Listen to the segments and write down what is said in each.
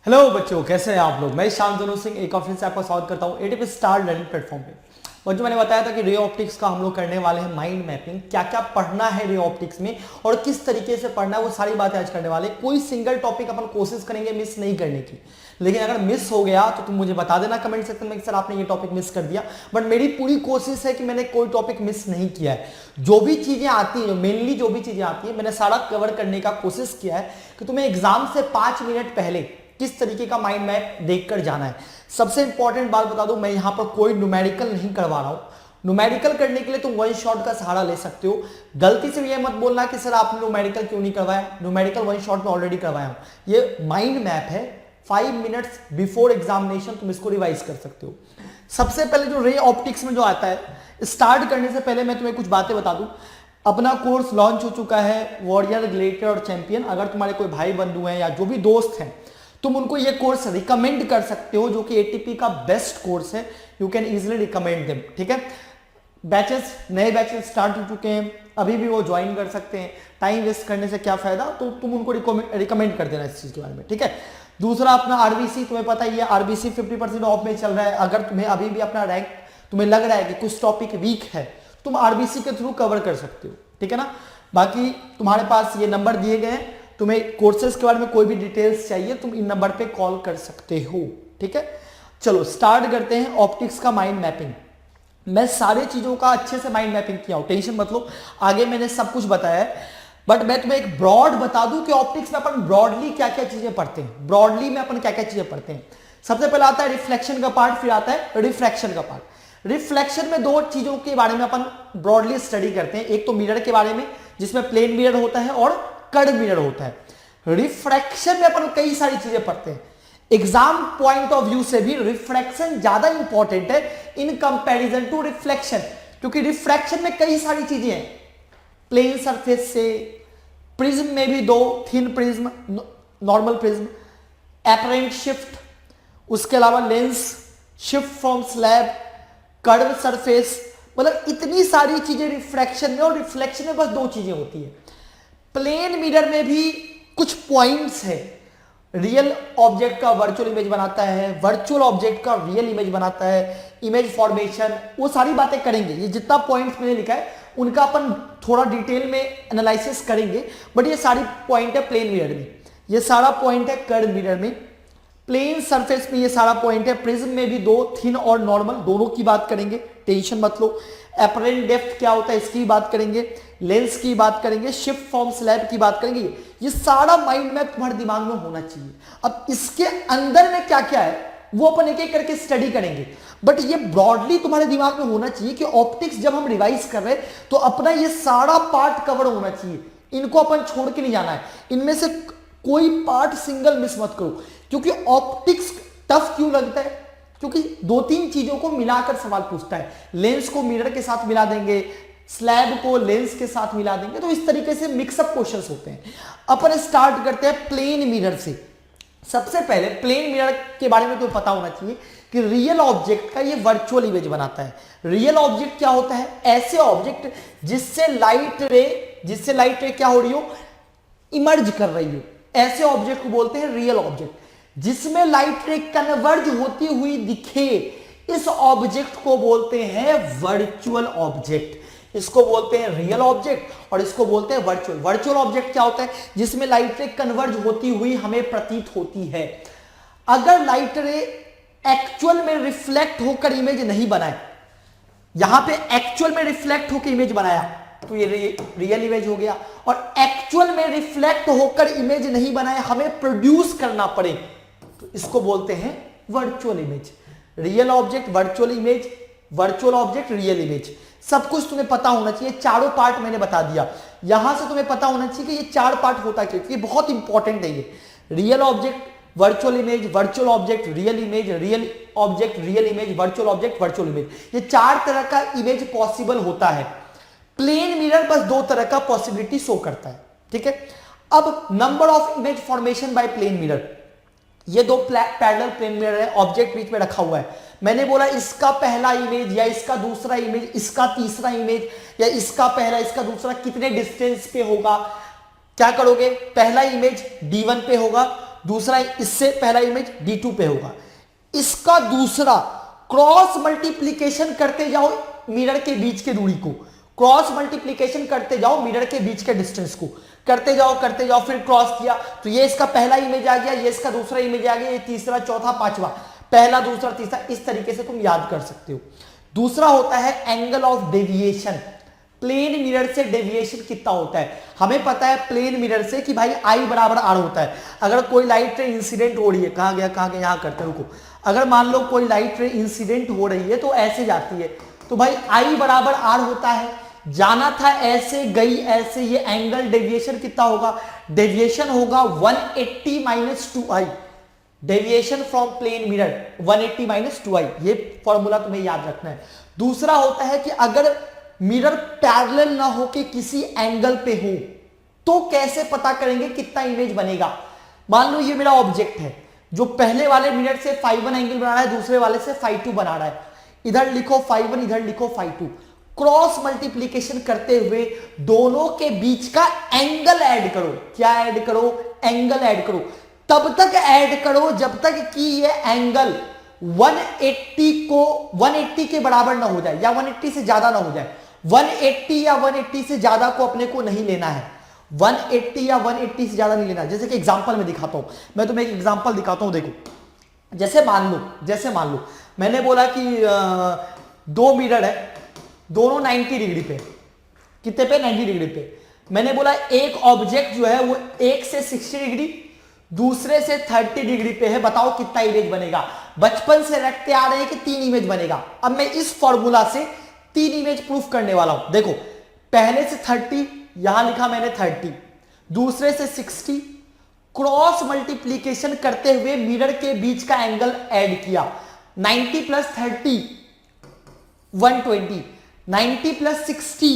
Hello बच्चों, कैसे हैं आप लोग। मैं शांतनु सिंह एक और फिर से आपका स्वागत करता हूं एटीपी स्टार लर्निंग प्लेटफॉर्म पे। बच्चों, मैंने बताया था कि रे ऑप्टिक्स का हम लोग करने वाले हैं माइंड मैपिंग। क्या क्या पढ़ना है रे ऑप्टिक्स में और किस तरीके से पढ़ना है, वो सारी बातें आज करने वाले। कोई सिंगल टॉपिक अपन कोशिश करेंगे मिस नहीं करने की, लेकिन अगर मिस हो गया तो तुम मुझे बता देना कमेंट सेक्शन में कि सर आपने ये टॉपिक मिस कर दिया। बट मेरी पूरी कोशिश है कि मैंने कोई टॉपिक मिस नहीं किया है। जो भी चीजें आती हैं, मेनली जो भी चीजें आती है, मैंने सारा कवर करने का कोशिश किया है कि तुम्हें एग्जाम से 5 मिनट पहले किस तरीके का माइंड मैप देखकर जाना है। सबसे इंपॉर्टेंट बात बता दूं, मैं यहां पर कोई न्यूमेरिकल नहीं करवा रहा हूं। न्यूमेरिकल करने के लिए तुम वन शॉट का सहारा ले सकते हो। गलती से भी ये मत बोलना कि सर आपने न्यूमेरिकल क्यों नहीं करवाया। न्यूमेरिकल वन शॉट में ऑलरेडी करवाया हूं। ये माइंड मैप है, 5 मिनट्स बिफोर एग्जामिनेशन तुम इसको रिवाइज कर सकते हो। सबसे पहले जो रे ऑप्टिक्स में जो आता है, स्टार्ट करने से पहले मैं तुम्हें कुछ बातें बता दूं। अपना कोर्स लॉन्च हो चुका है, वॉरियर, ग्लेडिएटर और चैंपियन। अगर तुम्हारे कोई भाई बंधु हैं या जो भी दोस्त हैं, तुम उनको ये कोर्स रिकमेंड कर सकते हो, जो कि एटीपी का बेस्ट कोर्स है। You can easily recommend them, ठीक है। बैचेस, नए बैचेस स्टार्ट हो चुके हैं, अभी भी वो ज्वाइन कर सकते हैं। टाइम वेस्ट करने से क्या फायदा, तो तुम उनको रिकमेंड कर देना इस चीज के बारे में, ठीक है। दूसरा, अपना आरबीसी, तुम्हें पता ही है आरबीसी 50% ऑफ में चल रहा है। अगर तुम्हें अभी भी अपना रैंक, तुम्हें लग रहा है कि कुछ टॉपिक वीक है, तुम आरबीसी के थ्रू कवर कर सकते हो, ठीक है ना। बाकी तुम्हारे पास ये नंबर दिए गए हैं, तुम्हें कोर्सेज के बारे में कोई भी डिटेल्स चाहिए तुम इन नंबर पे कॉल कर सकते हो, ठीक है। चलो स्टार्ट करते हैं ऑप्टिक्स का माइंड मैपिंग। मैं सारे चीजों का अच्छे से माइंड मैपिंग किया हूं, टेंशन मत लो। आगे मैंने सब कुछ बताया है, बट मैं तुम्हें एक ब्रॉड बता दूं कि ऑप्टिक्स में अपन ब्रॉडली क्या क्या चीजें पढ़ते हैं। ब्रॉडली में अपन क्या क्या चीजें पढ़ते हैं, सबसे पहले आता है रिफ्लेक्शन का पार्ट, फिर आता है रिफ्रैक्शन का पार्ट। रिफ्लेक्शन में दो चीजों के बारे में अपन ब्रॉडली स्टडी करते हैं। एक तो मिरर के बारे में, जिसमें प्लेन मिरर होता है और कर्ड मिरर होता है। रिफ्रैक्शन में अपन कई सारी चीजें पढ़ते हैं। एग्जाम पॉइंट ऑफ व्यू से भी रिफ्रैक्शन ज्यादा इंपॉर्टेंट है इन कंपैरिजन टू रिफ्लेक्शन, क्योंकि रिफ्रैक्शन में कई सारी चीजें हैं। प्लेन सरफेस से, प्रिज्म में भी दो, thin prism, normal prism, apparent shift, उसके अलावा lens, shift from slab, curve surface, मतलब इतनी सारी चीजें रिफ्रैक्शन में। और रिफ्लेक्शन में बस दो चीजें होती है। प्लेन मिरर में भी कुछ पॉइंट्स है। रियल ऑब्जेक्ट का वर्चुअल इमेज बनाता है, वर्चुअल ऑब्जेक्ट का रियल इमेज बनाता है, इमेज फॉर्मेशन, वो सारी बातें करेंगे। ये जितना पॉइंट्स मैंने लिखा है उनका अपन थोड़ा डिटेल में एनालिसिस करेंगे, बट ये सारी पॉइंट है प्लेन मिरर में, ये सारा पॉइंट है कर्व मिरर में। प्लेन सरफेस में ये सारा पॉइंट है। प्रिज्म में भी दो, थिन और नॉर्मल, दोनों की बात करेंगे, टेंशन मत लो। एपरेंट डेप्थ क्या होता है इसकी बात करेंगे, लेंस की बात करेंगे, शिफ्ट फ्रॉम स्लैब की बात करेंगे। ये सारा माइंड मैप तुम्हारे दिमाग में होना चाहिए। अब इसके अंदर में क्या क्या है वो अपन एक एक करके स्टडी करेंगे, बट ये ब्रॉडली तुम्हारे दिमाग में होना चाहिए कि ऑप्टिक्स जब हम रिवाइज कर रहे हैं तो अपना ये सारा पार्ट कवर होना चाहिए। इनको अपन छोड़ के नहीं जाना है, इनमें से कोई पार्ट सिंगल मिस मत करो। क्योंकि ऑप्टिक्स टफ क्यों लगता है, क्योंकि दो तीन चीजों को मिलाकर सवाल पूछता है। लेंस को मिरर के साथ मिला देंगे, स्लैब को लेंस के साथ मिला देंगे, तो इस तरीके से मिक्सअप क्वेश्चंस होते हैं। अपन स्टार्ट करते हैं प्लेन मिरर से। सबसे पहले प्लेन मिरर के बारे में तो पता होना चाहिए कि रियल ऑब्जेक्ट का ये वर्चुअल इमेज बनाता है। रियल ऑब्जेक्ट क्या होता है, ऐसे ऑब्जेक्ट जिससे लाइट रे क्या हो रही हो, इमर्ज कर रही हो, ऐसे ऑब्जेक्ट को बोलते हैं रियल ऑब्जेक्ट। जिसमें लाइट रे कन्वर्ज होती हुई दिखे, इस ऑब्जेक्ट को बोलते हैं वर्चुअल ऑब्जेक्ट। इसको बोलते हैं रियल ऑब्जेक्ट और इसको बोलते हैं वर्चुअल। वर्चुअल ऑब्जेक्ट क्या होता है, जिसमें लाइट रे कन्वर्ज होती हुई हमें प्रतीत होती है। अगर लाइट रे एक्चुअल में रिफ्लेक्ट होकर इमेज नहीं बनाए, यहां पे एक्चुअल में रिफ्लेक्ट होकर इमेज बनाया तो ये रियल इमेज हो गया, और एक्चुअल में रिफ्लेक्ट होकर इमेज नहीं बनाए, हमें प्रोड्यूस करना पड़े, तो इसको बोलते हैं virtual image. Real object, virtual image, virtual object, real image, सब कुछ तुम्हें पता होना चाहिए। चारों पार्ट मैंने बता दिया। यहां से तुम्हें पता होना चाहिए कि ये चार पार्ट होता क्या, क्योंकि बहुत इंपॉर्टेंट है ये। Real object, virtual image, virtual object, real image, real object, real image, virtual object, virtual image, ये चार तरह का इमेज पॉसिबल होता है। प्लेन मिरर बस दो तरह का पॉसिबिलिटी शो करता है, ठीक है। अब number of image formation by plane mirror, ये दो पैरेलल प्लेन मिरर है, ऑब्जेक्ट बीच में रखा हुआ है। मैंने बोला इसका पहला इमेज या इसका दूसरा इमेज, इसका तीसरा इमेज या इसका पहला इसका दूसरा कितने डिस्टेंस पे होगा। क्या करोगे, पहला इमेज D1 पे होगा, दूसरा इससे पहला इमेज D2 पे होगा, इसका दूसरा क्रॉस मल्टीप्लीकेशन करते जाओ मिरर के बीच के दूरी को, क्रॉस मल्टीप्लीकेशन करते जाओ मिरर के बीच के डिस्टेंस को, करते जाओ, फिर क्रॉस किया तो ये इसका पहला इमेज आ गया, ये इसका दूसरा इमेज आ गया, ये तीसरा, चौथा, पांचवा, पहला, दूसरा, तीसरा, इस तरीके से तुम याद कर सकते हो। दूसरा होता है angle of deviation, plane mirror से डेविएशन कितना होता है। हमें पता है प्लेन मिरर से कि भाई I बराबर R होता है। अगर कोई लाइट रे इंसिडेंट हो रही है, कहां गया, यहां करते रुको, अगर मान लो कोई लाइट रे इंसिडेंट हो रही है तो ऐसे जाती है, तो भाई I बराबर R होता है, जाना था ऐसे, गई ऐसे, ये एंगल डेविएशन कितना होगा, डेविएशन होगा 180 minus 2i, deviation from plane mirror 180 minus 2i, ये फॉर्मूला तुम्हें याद रखना है। दूसरा होता है कि अगर मिरर पैरेलल ना हो के किसी एंगल पे हो तो कैसे पता करेंगे कितना इमेज बनेगा। मान लो ये मेरा ऑब्जेक्ट है जो पहले वाले मिरर से φ1 एंगल बना रहा है, दूसरे वाले से φ2 बना रहा है, इधर लिखो φ1, इधर लिखो φ2, क्रॉस मल्टीप्लीकेशन करते हुए दोनों के बीच का एंगल ऐड करो। क्या ऐड करो, एंगल ऐड करो, तब तक ऐड करो जब तक कि ये एंगल 180 के बराबर ना हो जाए या 180 से ज्यादा ना हो जाए। 180 या 180 से ज्यादा को अपने को नहीं लेना है, 180 या 180 से ज्यादा नहीं लेना। जैसे कि एग्जांपल में दिखाता हूं, मैं तुम्हें एक एग्जांपल दिखाता हूं, देखो जैसे मान लो मैंने बोला कि दो मिरर है, दोनों 90 डिग्री पे, कितने पे, 90 डिग्री पे। मैंने बोला एक ऑब्जेक्ट जो है वो एक से 60 डिग्री, दूसरे से 30 डिग्री पे है, बताओ कितना इमेज बनेगा। बचपन से रखते आ रहे हैं कि 3 इमेज बनेगा। अब मैं इस फॉर्मूला से 3 इमेज प्रूफ करने वाला हूं। देखो पहले से 30, यहां लिखा मैंने 30, दूसरे से 60, क्रॉस मल्टीप्लीकेशन करते हुए मिरर के बीच का एंगल ऐड किया, 90 प्लस 30 120, 90 प्लस 60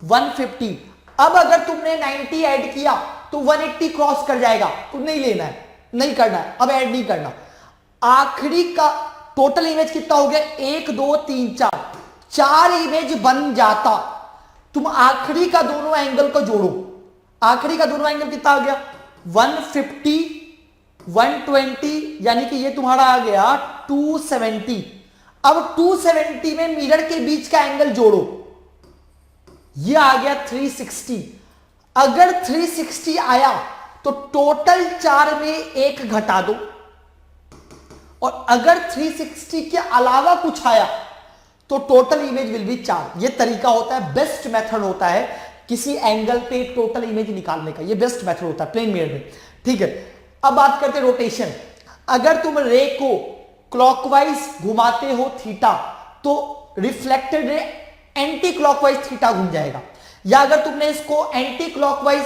150। अब अगर तुमने 90 ऐड किया तो 180 क्रॉस कर जाएगा, तो नहीं लेना है, नहीं करना है, अब ऐड नहीं करना। आखिरी का टोटल इमेज कितना हो गया, 1 2 3 4 इमेज बन जाता। तुम आखिरी का दोनों एंगल को जोड़ो, आखिरी का दोनों एंगल कितना आ गया, 150 120, यानी कि ये तुम्हारा आ गया 270। अब 270 में मिरर के बीच का एंगल जोड़ो, ये आ गया 360। अगर 360 आया तो टोटल 4 में 1 घटा दो, और अगर 360 के अलावा कुछ आया तो टोटल इमेज विल बी 4। ये तरीका होता है, बेस्ट मेथड होता है किसी एंगल पे टोटल इमेज निकालने का, ये बेस्ट मेथड होता है प्लेन मिरर में। ठीक है, अब बात करते हैं रोटेशन। अगर तुम रे को क्लॉकवाइज घुमाते हो थीटा, तो reflected ray anti clockwise theta घूम जाएगा, या अगर तुमने इसको एंटी क्लॉकवाइज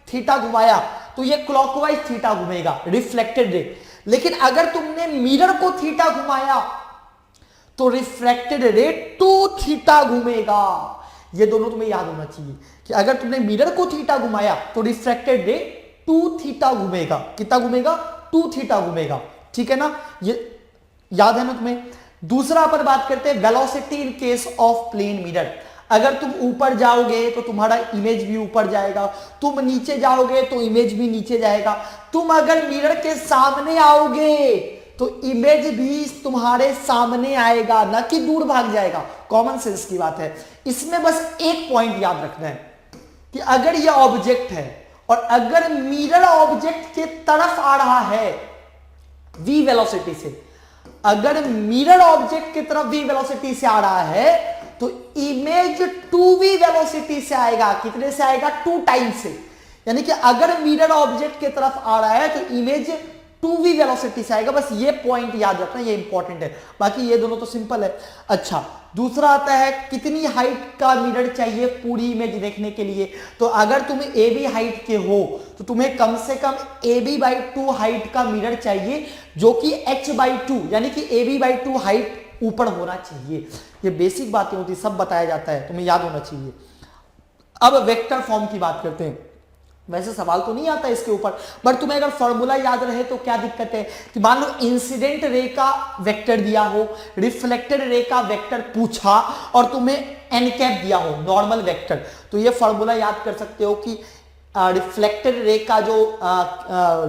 थीटा घुमाया तो ये क्लॉकवाइज थीटा घूमेगा, रिफ्लेक्टेड रे। लेकिन अगर तुमने मिरर को थीटा घुमाया तो रिफ्लेक्टेड रे टू थीटा घूमेगा। ये दोनों तुम्हें याद होना चाहिए कि अगर तुमने मिरर को थीटा घुमाया तो रिफ्लेक्टेड रे 2 थीटा घूमेगा। कितना घूमेगा, 2 थीटा घूमेगा। ठीक है ना, ये याद है ना तुम्हें। दूसरा अपन बात करते हैं velocity in case of plane mirror. अगर तुम ऊपर जाओगे तो तुम्हारा इमेज भी ऊपर जाएगा, तुम नीचे जाओगे तो इमेज भी नीचे जाएगा, तुम अगर मिरर के सामने आओगे तो इमेज भी तुम्हारे सामने आएगा, ना कि दूर भाग जाएगा। कॉमन सेंस की बात है। इसमें बस एक पॉइंट याद रखना है कि अगर यह ऑब्जेक्ट है और अगर मिरर ऑब्जेक्ट के तरफ आ रहा है v वेलोसिटी से, अगर मिरर ऑब्जेक्ट की तरफ v वेलोसिटी से आ रहा है तो इमेज 2v वेलोसिटी से आएगा। कितने से आएगा, 2 टाइम से। यानी कि अगर मिरर ऑब्जेक्ट की तरफ आ रहा है तो इमेज 2v वेलोसिटी से आएगा। बस ये पॉइंट याद रखना, ये इंपॉर्टेंट है। बाकी ये दोनों तो सिंपल है। अच्छा, दूसरा आता है कितनी हाइट का मिरर चाहिए पूरी इमेज देखने के लिए। तो अगर तुम AB हाइट के हो तो तुम्हें कम से कम AB/2 हाइट का मिरर चाहिए, जो कि H/2 यानी कि AB/2 हाइट ऊपर होना चाहिए। ये बेसिक बातें होती, सब बताया जाता है, तुम्हें याद होना चाहिए। अब वेक्टर फॉर्म की बात करते हैं। वैसे सवाल तो नहीं आता इसके ऊपर, बट तुम्हें अगर फॉर्मूला याद रहे तो क्या दिक्कत है कि मान लो इंसिडेंट रे का वेक्टर दिया हो, रिफ्लेक्टेड रे का वेक्टर पूछा और तुम्हें n कैप दिया हो, नॉर्मल वेक्टर, तो ये फॉर्मूला याद कर सकते हो कि रिफ्लेक्टेड रे का जो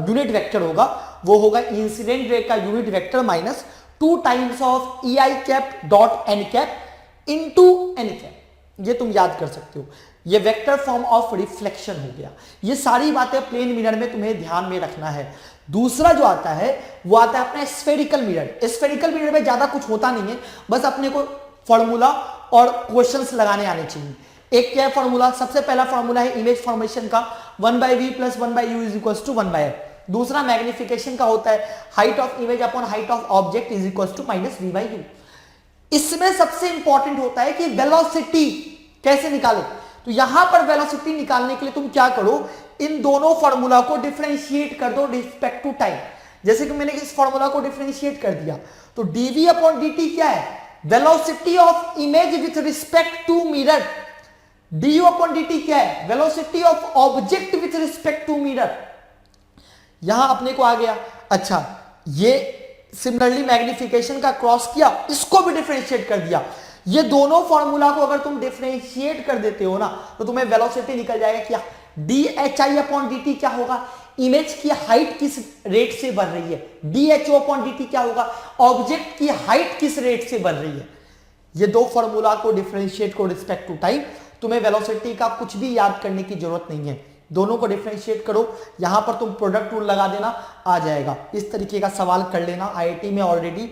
यूनिट वेक्टर होगा वो होगा इंसिडेंट रे का unit vector minus 2 times of e i cap dot n cap into n cap. ये तुम याद कर सकते हो, ये वेक्टर फॉर्म ऑफ रिफ्लेक्शन हो गया। ये सारी बातें प्लेन मिरर में तुम्हें ध्यान में रखना है। दूसरा जो आता है वो आता है अपना स्फेरिकल मिरर। स्फेरिकल मिरर में ज्यादा कुछ होता नहीं है, बस अपने को फॉर्मूला और क्वेश्चंस लगाने आने चाहिए। एक क्या फॉर्मूला, सबसे पहला फॉर्मूला है इमेज फॉर्मेशन का 1/v + 1/u = 1/f। दूसरा मैग्निफिकेशन का होता है height of image upon height of object is equal to -v/u। इसमें सबसे इंपॉर्टेंट होता है कि वेलोसिटी कैसे निकाले। तो यहां पर वेलोसिटी निकालने के लिए तुम क्या करो, इन दोनों फॉर्मूला को डिफरेंशिएट कर दो रिस्पेक्ट टू टाइम। जैसे कि मैंने इस फॉर्मूला को डिफरेंशिएट कर दिया तो dv/dt क्या है, velocity of image with respect to mirror. du/dt क्या है, velocity of object with respect to mirror. यहां अपने को आ गया। अच्छा, ये सिमिलरली मैग्निफिकेशन का क्रॉस किया, इसको भी डिफरेंशिएट कर दिया। ये दोनों फॉर्मूला को अगर तुम डिफरेंशिएट कर देते हो ना तो तुम्हें वेलोसिटी निकल जाएगा क्या, dhi/dt क्या होगा, इमेज की हाइट किस रेट से बढ़ रही है, dho/dt क्या होगा, ऑब्जेक्ट की हाइट किस रेट से बढ़ रही है। ये दो फॉर्मूला को डिफरेंशिएट को रिस्पेक्ट टू टाइम, तुम्हें वेलोसिटी का कुछ भी याद करने की जरूरत नहीं है, दोनों को डिफरेंशिएट करो। यहां पर तुम प्रोडक्ट रूल लगा देना, आ जाएगा। इस तरीके का सवाल कर लेना। आईआईटी में ऑलरेडी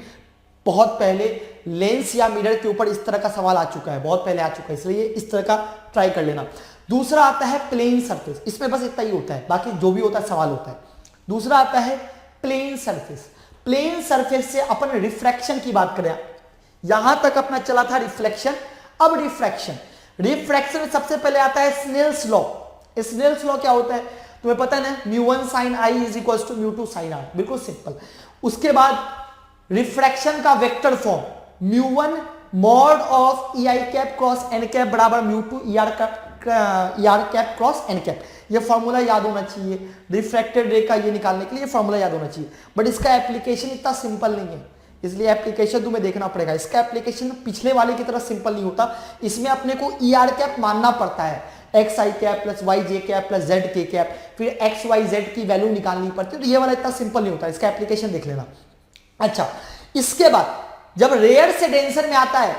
बहुत पहले लेंस या मिरर के ऊपर इस तरह का सवाल आ चुका है, बहुत पहले आ चुका है, इसलिए इस तरह का ट्राई कर लेना। दूसरा आता है प्लेन सरफेस, इसमें बस इतना ही होता है, बाकी जो भी होता है सवाल होता है। दूसरा आता है प्लेन सरफेस। प्लेन सरफेस से अपन रिफ्रैक्शन की बात करें, यहां तक अपना चला था रिफ्लेक्शन, अब रिफ्रैक्शन। रिफ्रैक्शन में सबसे पहले आता है स्नेल्स लॉ। स्नेल्स लॉ क्या होता है तुम्हें पता है ना, μ1 sin i = μ2 sin r, बिल्कुल सिंपल। उसके बाद रिफ्रैक्शन का vector form μ1 mod of ei cap cross n cap बराबर μ2 er cap cross n cap. ये फॉर्मूला याद होना चाहिए, रिफ्रैक्टेड रे का ये निकालने के लिए फॉर्मूला याद होना चाहिए। बट इसका एप्लीकेशन इतना सिंपल नहीं है, इसलिए एप्लीकेशन तुम्हें देखना पड़ेगा। इसका एप्लीकेशन पिछले वाले की तरह सिंपल नहीं होता, इसमें अपने को er कैप मानना पड़ता है, xi cap plus yj cap plus zk cap, फिर xyz की वैल्यू निकालनी पड़ती है। तो ये वाला इतना सिंपल नहीं होता, इसका एप्लीकेशन देख लेना। अच्छा, इसके बाद जब रेयर से डेंसर में आता है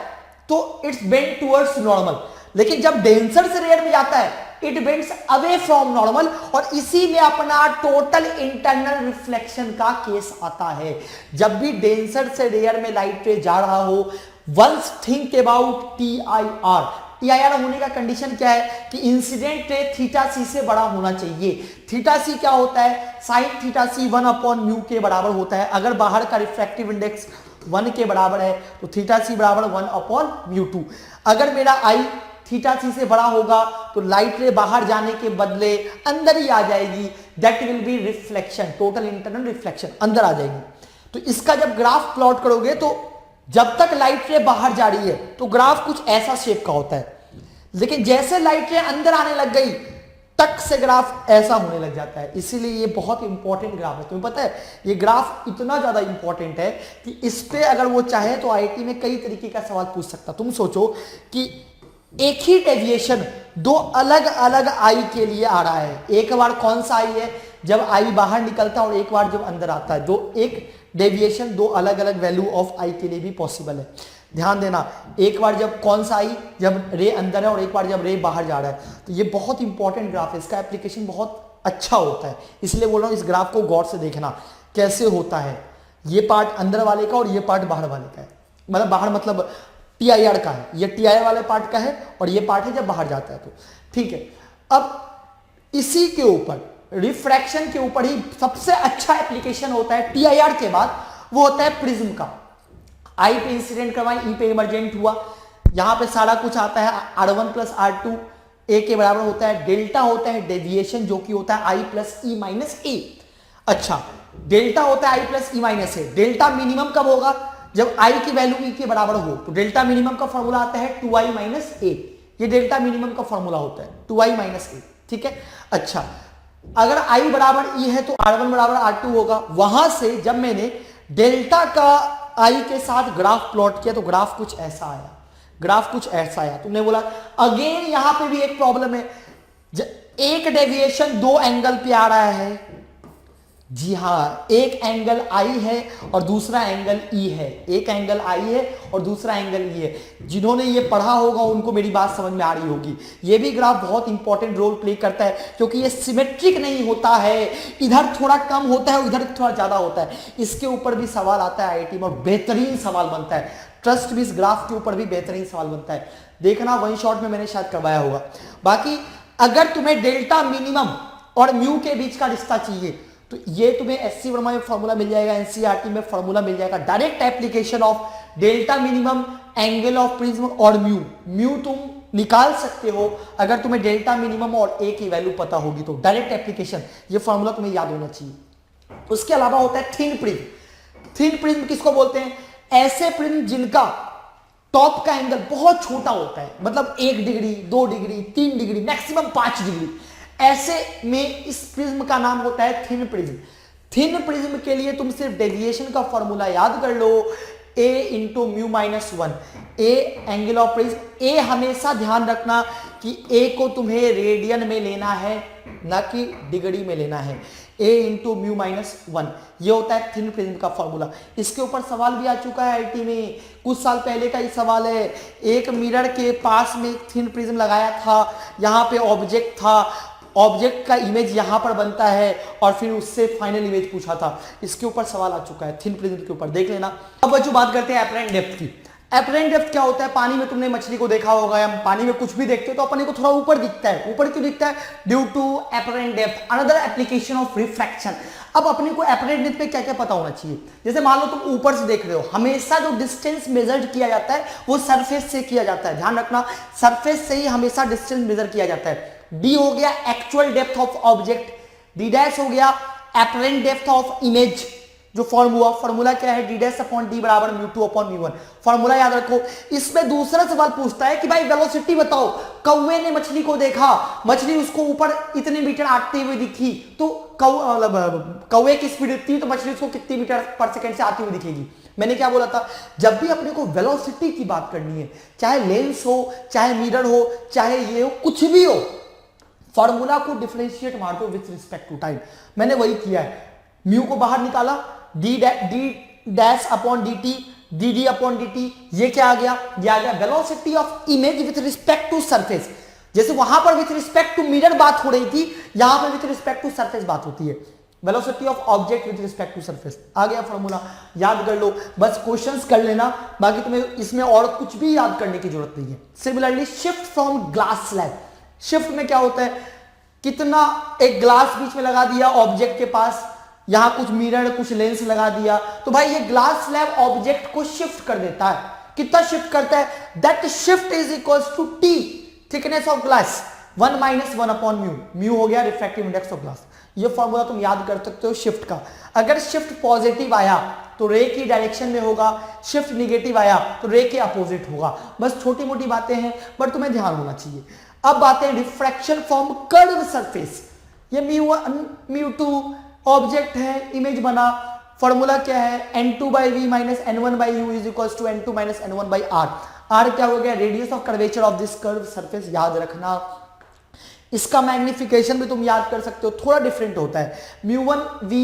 तो इट्स बेंड टुवर्ड्स नॉर्मल, लेकिन जब डेंसर से रेयर में जाता है it bends away from normal, और इसी में अपना टोटल इंटरनल रिफ्लेक्शन का केस आता है। जब भी डेंसर से रेयर में लाइट रे जा रहा हो, once think about TIR। TIR होने का कंडीशन क्या है कि इंसिडेंट रे θc से बड़ा होना चाहिए। θc क्या होता है, sin θc 1/μ के बराबर होता है। अगर बाहर का रिफ्रैक्टिव इंडेक्स 1 के बराबर है तो θc बराबर 1/μ2। अगर मेरा I θc से बड़ा होगा तो लाइट रे बाहर जाने के बदले अंदर ही आ जाएगी, that will be reflection, total internal reflection अंदर आ जाएगी। तो इसका जब ग्राफ प्लॉट करोगे तो जब तक लाइट रे बाहर जा रही है तो ग्राफ कुछ ऐसा शेप का होता है, लेकिन जैसे लाइट रे अंदर आने लग गई तक से ग्राफ ऐसा होने लग जाता है। इसीलिए ये बहुत इंपॉर्टेंट ग्राफ है। तुम्हें पता है ये ग्राफ इतना ज्यादा इंपॉर्टेंट है कि इस पे अगर वो चाहे तो आईआईटी में कई तरीके का सवाल पूछ सकता। तुम सोचो कि एक ही डेविएशन दो अलग अलग आई के लिए आ रहा है, एक बार कौन सा आई है जब आई बाहर निकलता है और एक बार जब अंदर आता है। जो एक डेविएशन दो अलग अलग वैल्यू ऑफ आई के लिए भी पॉसिबल है। ध्यान देना, एक बार जब कौन सा आई जब रे अंदर है और एक बार जब रे बाहर जा रहा है। तो ये बहुत इंपॉर्टेंट ग्राफ है, इसका एप्लीकेशन बहुत अच्छा होता है, इसलिए बोल रहा हूँ इस ग्राफ को गौर से देखना कैसे होता है। ये पार्ट अंदर वाले का और ये पार्ट बाहर वाले का है, मतलब बाहर मतलब TIR का है, ये TIR वाले पार्ट का है और ये पार्ट है जब बाहर जाता है। तो ठीक है, अब इसी के ऊपर रिफ्रैक्शन के ऊपर ही सबसे अच्छा एप्लीकेशन होता है TIR के बाद, वो होता है प्रिज्म का। आई पे इंसिडेंट करवाएं, ई पे इमरजेंट हुआ, यहां पे सारा कुछ आता है R1 + R2 ए के बराबर होता है। डेल्टा होता है डेविएशन जो कि होता है I + E - A। अच्छा, डेल्टा होता है I + E - A। Delta minimum कब होगा, जब I की वैल्यू E के बराबर हो। तो डेल्टा मिनिमम का फॉर्मूला आता है 2I - A। ये डेल्टा मिनिमम का फॉर्मूला होता है 2I - A, ठीक है। अच्छा, अगर I बराबर E है तो R1 बराबर R2 होगा। वहां से जब मैंने डेल्टा का I के साथ ग्राफ प्लॉट किया तो ग्राफ कुछ ऐसा आया, ग्राफ कुछ ऐसा आया। तुमने बोला अगेन यहां पे भी एक प्रॉब्लम है, एक डेविएशन दो एंगल पे आ रहा है। जी हाँ, एक एंगल आई है और दूसरा एंगल ई है। एक एंगल आई है और दूसरा एंगल ई है। जिन्होंने ये पढ़ा होगा उनको मेरी बात समझ में आ रही होगी। ये भी ग्राफ बहुत इंपॉर्टेंट रोल प्ले करता है क्योंकि ये सिमेट्रिक नहीं होता है, इधर थोड़ा कम होता है उधर थोड़ा ज्यादा होता है। इसके ऊपर भी सवाल आता है आईआईटी में और बेहतरीन सवाल बनता है। ट्रस्ट भी, इस ग्राफ के ऊपर भी बेहतरीन सवाल बनता है। देखना, वन शॉट में मैंने शायद करवाया होगा। बाकी अगर तुम्हें डेल्टा मिनिमम और म्यू के बीच का रिश्ता चाहिए तो ये तुम्हें एससी वर्मा में फॉर्मूला मिल जाएगा, एनसीईआरटी में फॉर्मूला मिल जाएगा। Direct application of delta minimum, angle of prism और म्यू तुम निकाल सकते हो अगर तुम्हें डेल्टा मिनिमम और ए की वैल्यू पता होगी तो। डायरेक्ट एप्लीकेशन, ये फॉर्मूला तुम्हें याद होना चाहिए। उसके अलावा होता है थिन प्रिज्म। थिन प्रिज्म किसको बोलते हैं? ऐसे प्रिज्म जिनका टॉप का एंगल बहुत छोटा होता है, मतलब 1 degree, 2 degree, 3 degree, maximum 5 degree. ऐसे में इस प्रिज्म का नाम होता है थिन प्रिज्म। थिन प्रिज्म के लिए तुम सिर्फ डेविएशन का फॉर्मूला याद कर लो, a into mu minus 1। A angle of prism. A हमेशा ध्यान रखना कि ए को तुम्हें रेडियन में लेना है ना कि डिग्री में लेना है। a इंटू म्यू माइनस 1, ये होता है थिन प्रिज्म का फॉर्मूला। इसके ऊपर सवाल भी आ चुका है आईआईटी में, कुछ साल पहले का ही सवाल है। एक मिरर के पास में एक थिन प्रिज्म लगाया था, यहाँ पे ऑब्जेक्ट था, ऑब्जेक्ट का इमेज यहां पर बनता है और फिर उससे फाइनल इमेज पूछा था। इसके ऊपर सवाल आ चुका है थिन प्रिज्म के ऊपर, देख लेना। अब बच्चों बात करते हैं एपरेंट डेप्थ की। एपरेंट डेप्थ क्या होता है? पानी में तुमने मछली को देखा होगा या पानी में कुछ भी देखते हो तो अपने को थोड़ा ऊपर दिखता है। ऊपर क्यों दिखता है? Due to apparent depth, another application of refraction. अब अपने को एपरेंट डेप्थ पे क्या क्या पता होना चाहिए? जैसे मान लो तुम ऊपर से देख रहे हो, हमेशा जो डिस्टेंस मेजर किया जाता है वो सरफेस से किया जाता है। ध्यान रखना, सरफेस से ही हमेशा डिस्टेंस मेजर किया जाता है। डी हो गया actual depth of object, D dash हो गया एपरेंट डेप्थ ऑफ इमेज। जो फॉर्मूला क्या है? डी डैश अपॉन डी बराबर mu two upon mu one. Formula याद रखो। इसमें दूसरा सवाल पूछता है कि भाई वेलोसिटी बताओ। कौवे ने मछली को देखा, मछली उसको ऊपर इतने मीटर आते हुए दिखी, तो कौवे की स्पीड इतनी, तो मछली उसको कितनी मीटर पर सेकंड से आती हुई दिखेगी। मैंने क्या बोला था? जब भी अपने को वेलोसिटी की बात करनी है, चाहे लेंस हो, चाहे मिरर हो, चाहे ये हो, कुछ भी हो, फॉर्मूला को डिफरेंशिएट मार दो विथ रिस्पेक्ट टू टाइम। मैंने वही किया है। म्यू को बाहर निकाला, d dash upon d t, d d upon d t. ये क्या आ गया? ये आ गया velocity of image with respect to surface. जैसे वहां पर विथ रिस्पेक्ट टू मिरर बात हो रही थी, यहां पर विथ रिस्पेक्ट टू सरफेस बात होती है। Velocity of object with respect to surface आ गया फॉर्मूला, याद कर लो। बस क्वेश्चंस कर लेना, बाकी तुम्हें इसमें और कुछ भी याद करने की जरूरत नहीं है। Similarly shift from glass slab. Shift में क्या होता है? कितना, एक ग्लास बीच में लगा दिया ऑब्जेक्ट के पास, यहां कुछ मिरर, कुछ लेंस लगा दिया, तो भाई ये ग्लास स्लैब ऑब्जेक्ट को शिफ्ट कर देता है। कितना शिफ्ट करता है? That shift is equals to t, thickness of glass, 1 minus 1 upon mu. Mu हो गया रिफ्रैक्टिव इंडेक्स ऑफ ग्लास। ये फॉर्मूला तुम याद कर सकते हो शिफ्ट का। अगर शिफ्ट पॉजिटिव आया तो रे की डायरेक्शन में होगा, शिफ्ट निगेटिव आया तो रे के अपोजिट होगा। बस छोटी मोटी बातें हैं बट तुम्हें ध्यान होना चाहिए। अब बातें रिफ्रैक्शन फ्रॉम कर्व सरफेस। ये म्यू टू ऑब्जेक्ट है, इमेज बना, फॉर्मूला क्या है? n2 by v minus n1 by u is equals to n2 minus n1 by r। r क्या हो गया? Radius of curvature of this curve surface, याद रखना। इसका मैग्निफिकेशन भी तुम याद कर सकते हो, थोड़ा डिफरेंट होता है। μ1 v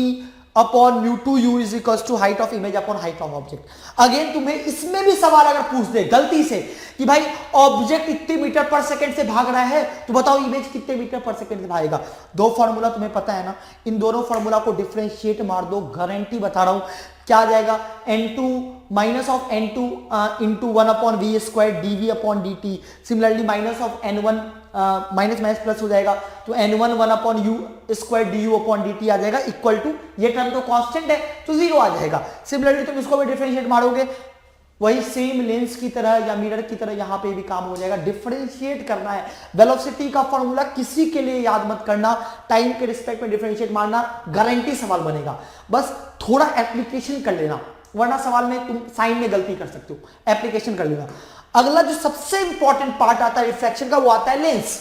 upon μ2 u is equals to height of image upon height of object. Again तुम्हें इसमें भी सवाल अगर पूछ दे गलती से कि भाई ऑब्जेक्ट इतने मीटर पर सेकंड से भाग रहा है तो बताओ इमेज कितने मीटर पर सेकंड से भागेगा। दो फॉर्मूला तुम्हें पता है ना, इन दोनों फॉर्मूला को डिफरेंशिएट मार दो, गारंटी बता रहा हूं। क्या आ जाएगा? n2 minus of n2 into 1 upon v square d v upon d t. Similarly minus of n1 minus minus plus हो जाएगा तो n1 1 upon u square d u upon d t आ जाएगा इक्वल टू, ये term तो constant है तो 0 आ जाएगा। सिमिलरली तुम इसको भी डिफरेंशिएट मारोगे, वही सेम लेंस की तरह या मिरर की तरह यहां पे भी काम हो जाएगा। डिफरेंशिएट करना है। वेलोसिटी का फॉर्मूला किसी के लिए याद मत करना, टाइम के रिस्पेक्ट में डिफरेंशिएट मारना, गारंटी सवाल बनेगा। बस थोड़ा एप्लीकेशन कर लेना, वरना सवाल में तुम साइन में गलती कर सकते हो। एप्लीकेशन कर लेना। अगला जो सबसे इंपॉर्टेंट पार्ट आता है रिफ्रैक्शन का, वो आता है लेंस।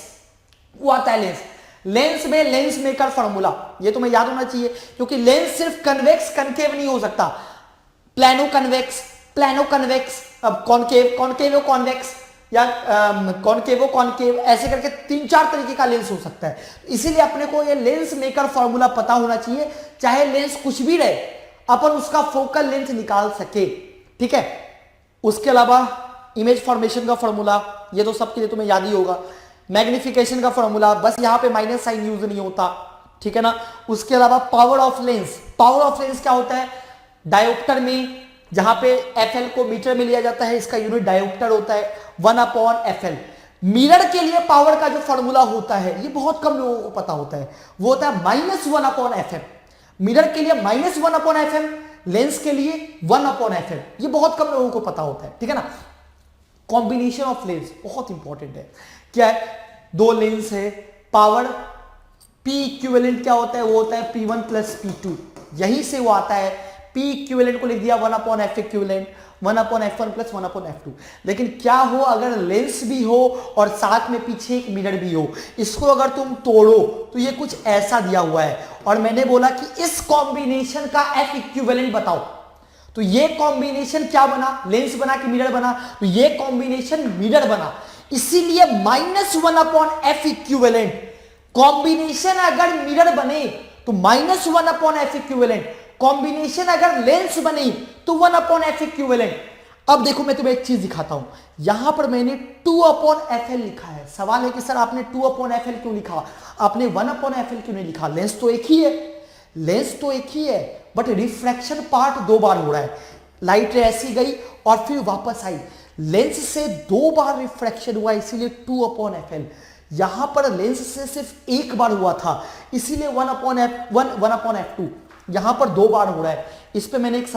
वो आता है लेंस। लेंस में लेंस मेकर फॉर्मूला, ये तुम्हें याद होना चाहिए, क्योंकि लेंस सिर्फ कन्वेक्स कनकेव नहीं हो सकता, प्लानो कन्वेक्स, प्लानो कन्वेक्स, अब कॉनकेव, कॉनकेव कॉन्वेक्स, या कॉनकेवो कॉनकेव, ऐसे करके 3-4 तरीके का लेंस हो सकता है। इसीलिए अपने को ये लेंस मेकर फॉर्मूला पता होना चाहिए, चाहे लेंस कुछ भी रहे अपन उसका फोकल लेंथ निकाल सके, ठीक है। उसके अलावा इमेज फॉर्मेशन का फॉर्मूला, ये तो सबके लिए तुम्हें याद ही होगा। मैग्निफिकेशन का फॉर्मूला, बस यहां पे माइनस साइन यूज नहीं होता, ठीक है ना। उसके अलावा power of lens, power of lens क्या होता है, डायोप्टर में जहां पे एफएल को मीटर में लिया जाता है, इसका यूनिट डायोप्टर होता है, 1/FL। मिरर के लिए पावर का जो फॉर्मूला होता है, ये बहुत कम लोगों को पता होता है, वो होता है -1/FM। मिरर के लिए -1/FM, लेंस के लिए 1/FM, ये बहुत कम लोगों को पता होता है, ठीक है ना। कॉम्बिनेशन ऑफ लेंस बहुत इंपॉर्टेंट है। क्या है, दो लेंस है, पावर P इक्विवेलेंट क्या होता है, वो होता है P1 + P2, यहीं से वो आता है। P इक्विवेलेंट को लिख दिया 1/F इक्विवेलेंट, 1/F1 + 1/F2। लेकिन क्या हो अगर लेंस भी हो और साथ में पीछे एक मिरर भी हो, इसको अगर तुम तोड़ो तो ये कुछ ऐसा दिया हुआ है, और मैंने बोला कि इस कॉम्बिनेशन का F इक्विवेलेंट बताओ। तो ये कॉम्बिनेशन क्या बना, लेंस बना कि मिरर बना, तो ये कॉम्बिनेशन मिरर बना, इसीलिए -1/F इक्विवेलेंट। कॉम्बिनेशन अगर मिरर बने तो -1/F इक्विवेलेंट, कॉम्बिनेशन अगर लेंस बनी तो 1/F इक्विवेलेंट। अब देखो मैं तुम्हें एक चीज दिखाता हूं, यहां पर मैंने 2/FL लिखा है। सवाल है कि सर आपने 2/FL क्यों लिखा, आपने 1/FL क्यों नहीं लिखा। लेंस तो एक ही है, लेंस तो एक ही है, बट रिफ्रैक्शन पार्ट 2 बार हो रहा है। लाइट ऐसी गई और फिर वापस आई, लेंस से 2 बार रिफ्रैक्शन हुआ, इसीलिए 2/FL। यहां पर लेंस से सिर्फ 1 बार हुआ था, इसीलिए 1/F2। यहां पर 2 बार हो रहा है। इस पे मैंने एक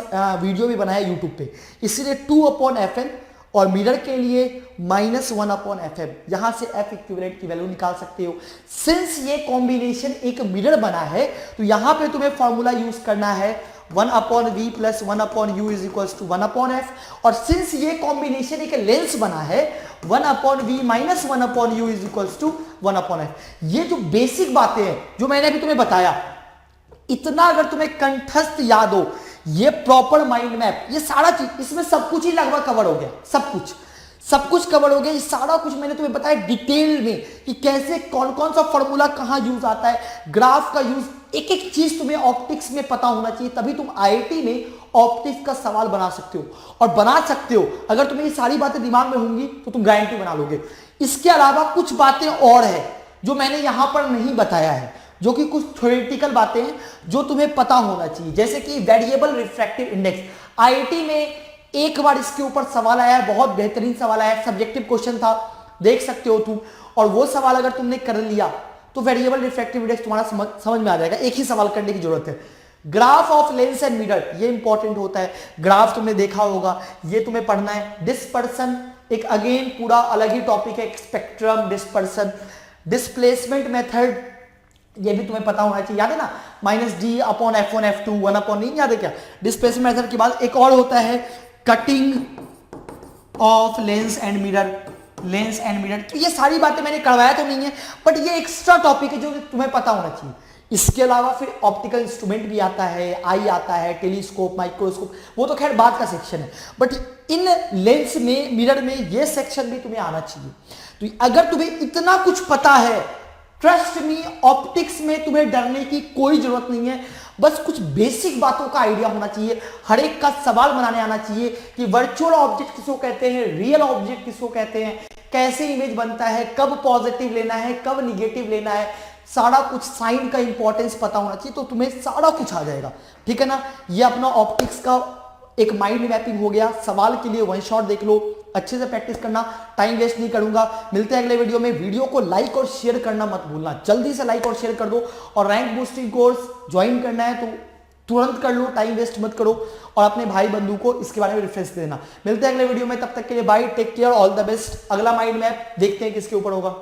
वीडियो भी बनाया यूट्यूब पे, इसीलिए 2/FN, और मिरर के लिए -1/FM। यहां से F इक्विवेलेंट की वैल्यू निकाल सकते हो। सिंस ये कॉम्बिनेशन एक मिरर बना है, तो यहां पे तुम्हें फॉर्मूला यूज करना है 1/V + 1/U = 1/F। और सिंस ये कॉम्बिनेशन एक लेंस बना है, 1/V - 1/U = 1/F। ये जो बेसिक बातें हैं जो मैंने अभी तुम्हें बताया, इतना अगर तुम्हें कंठस्थ याद हो, ये प्रॉपर माइंड मैप, ये सारा चीज, इसमें सब कुछ ही लगभग कवर हो गया, सब कुछ कवर हो गया। ये सारा कुछ मैंने तुम्हें बताया डिटेल में कि कैसे कौन कौन सा फॉर्मूला कहां यूज आता है, ग्राफ का यूज, एक एक चीज तुम्हें ऑप्टिक्स में पता होना चाहिए, तभी तुम आईआईटी में ऑप्टिक्स का सवाल बना सकते हो। और बना सकते हो, अगर तुम्हें ये सारी बातें दिमाग में होंगी तो तुम गारंटी बना लोगे। इसके अलावा कुछ बातें और है जो मैंने यहां पर नहीं बताया है, जो कि कुछ थ्योरेटिकल बातें हैं जो तुम्हें पता होना चाहिए, जैसे कि वेरिएबल रिफ्रैक्टिव इंडेक्स। आईआईटी में एक बार इसके ऊपर सवाल आया है, बहुत बेहतरीन सवाल आया है, सब्जेक्टिव क्वेश्चन था, देख सकते हो तुम। और वो सवाल अगर तुमने कर लिया तो वेरिएबल रिफ्रैक्टिव इंडेक्स तुम्हारा समझ में आ जाएगा। एक ही सवाल करने की जरूरत है। Graph of lens and mirror, ये इंपॉर्टेंट होता है। ग्राफ तुमने देखा होगा, ये तुम्हें पढ़ना है। डिस्पर्सन एक अगेन पूरा अलग ही टॉपिक है, स्पेक्ट्रम, डिस्पर्सन, डिस्प्लेसमेंट मेथड, ये भी तुम्हें पता होना चाहिए। याद है ना, -D/F1 F2 1/, नहीं याद है क्या। डिस्प्लेसमेंट मेथड के बाद एक और होता है cutting of lens and mirror, lens and mirror. तो ये सारी बातें मैंने करवाया तो नहीं है, बट ये एक्स्ट्रा टॉपिक है जो तुम्हें पता होना चाहिए। इसके अलावा फिर ऑप्टिकल इंस्ट्रूमेंट भी आता है, आई आता है, टेलीस्कोप, माइक्रोस्कोप, वो तो खैर बाद का सेक्शन है, बट इन लेंस में, मिरर में ये सेक्शन भी तुम्हें आना चाहिए। तो अगर तुम्हें इतना कुछ पता है, ट्रस्ट मी, ऑप्टिक्स में तुम्हें डरने की कोई जरूरत नहीं है। बस कुछ बेसिक बातों का आइडिया होना चाहिए, हर एक का सवाल बनाने आना चाहिए कि वर्चुअल ऑब्जेक्ट किसको कहते हैं, रियल ऑब्जेक्ट किसको कहते हैं, कैसे इमेज बनता है, कब पॉजिटिव लेना है, कब निगेटिव लेना है, सारा कुछ साइन का इंपॉर्टेंस पता होना चाहिए, तो तुम्हें सारा कुछ आ जाएगा, ठीक है ना। ये अपना ऑप्टिक्स का एक माइंड मैपिंग हो गया। सवाल के लिए वन शॉट देख लो, अच्छे से प्रैक्टिस करना, टाइम वेस्ट नहीं करूंगा। मिलते हैं अगले वीडियो में। वीडियो को लाइक और शेयर करना मत भूलना, जल्दी से लाइक और शेयर कर दो। और रैंक बूस्टिंग कोर्स ज्वाइन करना है तो तुरंत कर लो, टाइम वेस्ट मत करो, और अपने भाई बंधु को इसके बारे में रेफरेंस देना। मिलते हैं अगले वीडियो में, तब तक के लिए bye, take care, all the best. अगला माइंड मैप देखते हैं किसके ऊपर होगा।